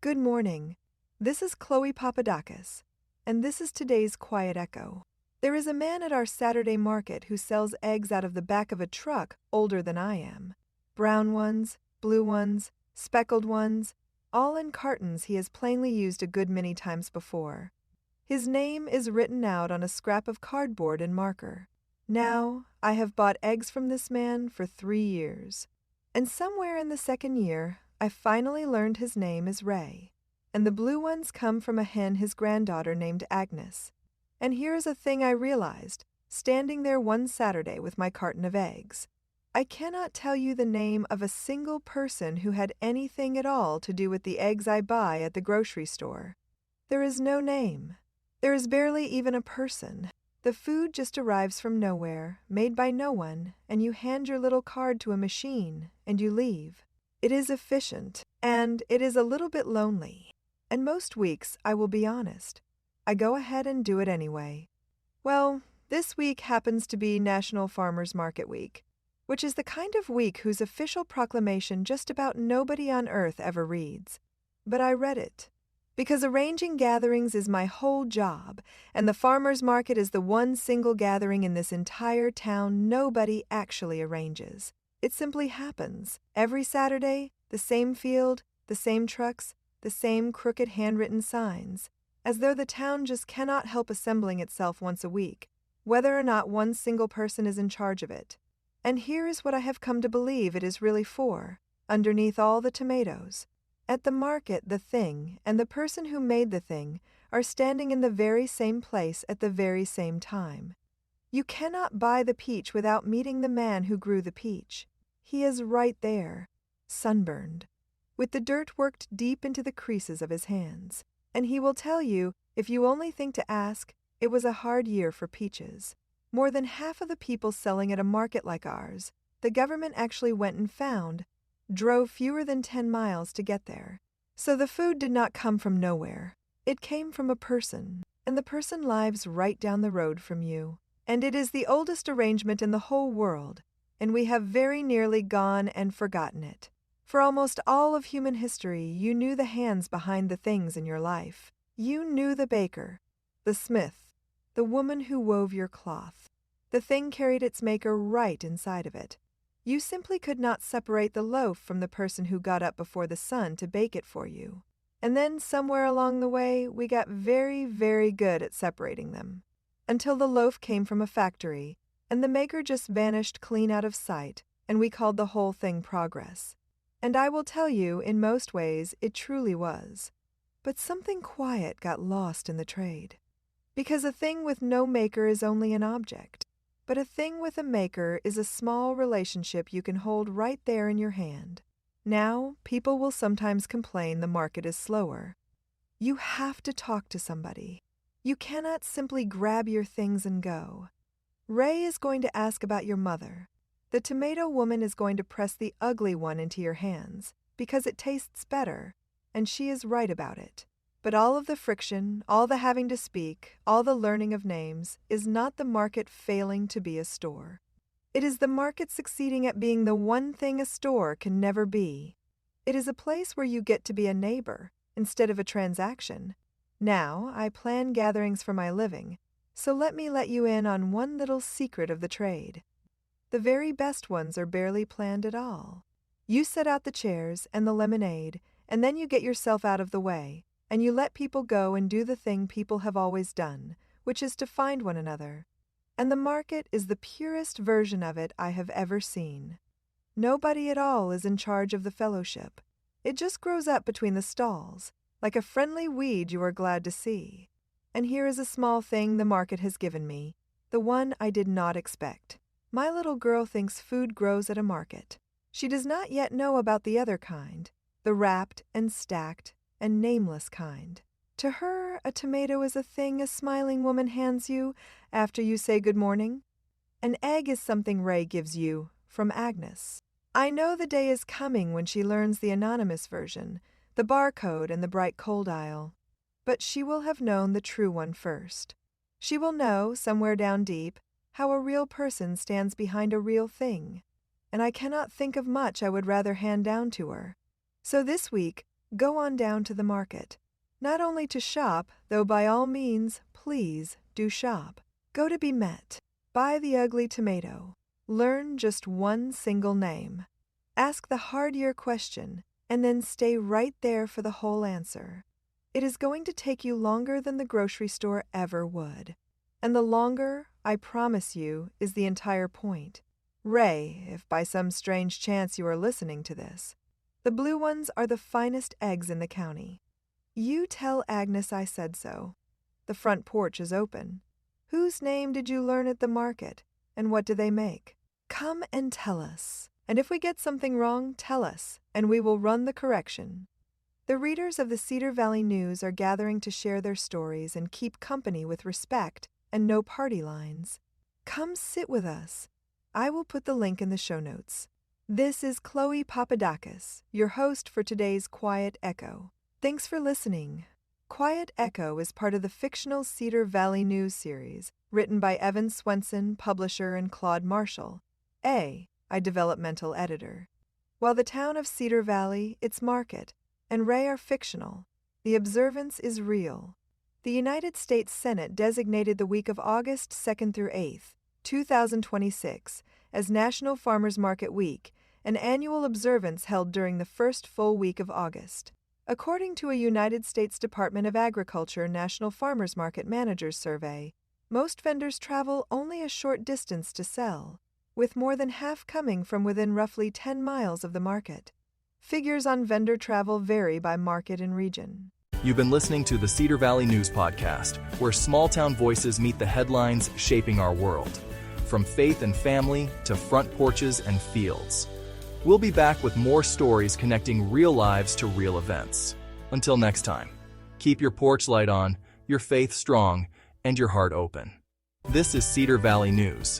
Good morning. This is Chloe Papadakis, and this is today's Quiet Echo. There is a man at our Saturday market who sells eggs out of the back of a truck older than I am. Brown ones, blue ones, speckled ones, all in cartons he has plainly used a good many times before. His name is written out on a scrap of cardboard in marker. Now, I have bought eggs from this man for 3 years. And somewhere in the second year, I finally learned his name is Ray. And the blue ones come from a hen his granddaughter named Agnes. And here is a thing I realized, standing there one Saturday with my carton of eggs. I cannot tell you the name of a single person who had anything at all to do with the eggs I buy at the grocery store. There is no name. There is barely even a person. The food just arrives from nowhere, made by no one, and you hand your little card to a machine, and you leave. It is efficient, and it is a little bit lonely. And most weeks, I will be honest, I go ahead and do it anyway. Well, this week happens to be National Farmers Market Week, which is the kind of week whose official proclamation just about nobody on earth ever reads. But I read it. Because arranging gatherings is my whole job, and the farmers' market is the one single gathering in this entire town nobody actually arranges. It simply happens. Every Saturday, the same field, the same trucks, the same crooked handwritten signs, as though the town just cannot help assembling itself once a week, whether or not one single person is in charge of it. And here is what I have come to believe it is really for, underneath all the tomatoes. At the market, the thing and the person who made the thing are standing in the very same place at the very same time. You cannot buy the peach without meeting the man who grew the peach. He is right there, sunburned, with the dirt worked deep into the creases of his hands. And he will tell you, if you only think to ask, it was a hard year for peaches. More than half of the people selling at a market like ours, the government actually went and found, drove fewer than 10 miles to get there. So the food did not come from nowhere. It came from a person, and the person lives right down the road from you. And it is the oldest arrangement in the whole world, and we have very nearly gone and forgotten it. For almost all of human history, you knew the hands behind the things in your life. You knew the baker, the smith, the woman who wove your cloth. The thing carried its maker right inside of it. You simply could not separate the loaf from the person who got up before the sun to bake it for you. And then somewhere along the way, we got very, very good at separating them. Until the loaf came from a factory, and the maker just vanished clean out of sight, and we called the whole thing progress. And I will tell you, in most ways, it truly was. But something quiet got lost in the trade. Because a thing with no maker is only an object. But a thing with a maker is a small relationship you can hold right there in your hand. Now, people will sometimes complain the market is slower. You have to talk to somebody. You cannot simply grab your things and go. Ray is going to ask about your mother. The tomato woman is going to press the ugly one into your hands because it tastes better, and she is right about it. But all of the friction, all the having to speak, all the learning of names, is not the market failing to be a store. It is the market succeeding at being the one thing a store can never be. It is a place where you get to be a neighbor instead of a transaction. Now, I plan gatherings for my living, so let me let you in on one little secret of the trade. The very best ones are barely planned at all. You set out the chairs and the lemonade, and then you get yourself out of the way. And you let people go and do the thing people have always done, which is to find one another. And the market is the purest version of it I have ever seen. Nobody at all is in charge of the fellowship. It just grows up between the stalls, like a friendly weed you are glad to see. And here is a small thing the market has given me, the one I did not expect. My little girl thinks food grows at a market. She does not yet know about the other kind, the wrapped and stacked and nameless kind. To her, a tomato is a thing a smiling woman hands you after you say good morning. An egg is something Ray gives you from Agnes. I know the day is coming when she learns the anonymous version, the barcode and the bright cold aisle. But she will have known the true one first. She will know, somewhere down deep, how a real person stands behind a real thing. And I cannot think of much I would rather hand down to her. So this week, Go on down to the market. Not only to shop, though by all means, please do shop. Go to be met. Buy the ugly tomato. Learn just one single name. Ask the hard year question, and then stay right there for the whole answer. It is going to take you longer than the grocery store ever would. And the longer, I promise you, is the entire point. Ray, if by some strange chance you are listening to this, the blue ones are the finest eggs in the county. You tell Agnes I said so. The front porch is open. Whose name did you learn at the market, and what do they make? Come and tell us. And if we get something wrong, tell us, and we will run the correction. The readers of the Cedar Valley News are gathering to share their stories and keep company with respect and no party lines. Come sit with us. I will put the link in the show notes. This is Chloe Papadakis, your host for today's Quiet Echo. Thanks for listening. Quiet Echo is part of the fictional Cedar Valley News series, written by Evan Swenson, publisher, and Claude Marshall. A developmental editor. While the town of Cedar Valley, its market, and Ray are fictional, the observance is real. The United States Senate designated the week of August 2nd through 8th, 2026, as National Farmers Market Week, an annual observance held during the first full week of August. According to a United States Department of Agriculture National Farmers Market Managers Survey, most vendors travel only a short distance to sell, with more than half coming from within roughly 10 miles of the market. Figures on vendor travel vary by market and region. You've been listening to the Cedar Valley News Podcast, where small-town voices meet the headlines shaping our world. From faith and family to front porches and fields. We'll be back with more stories connecting real lives to real events. Until next time, keep your porch light on, your faith strong, and your heart open. This is Cedar Valley News.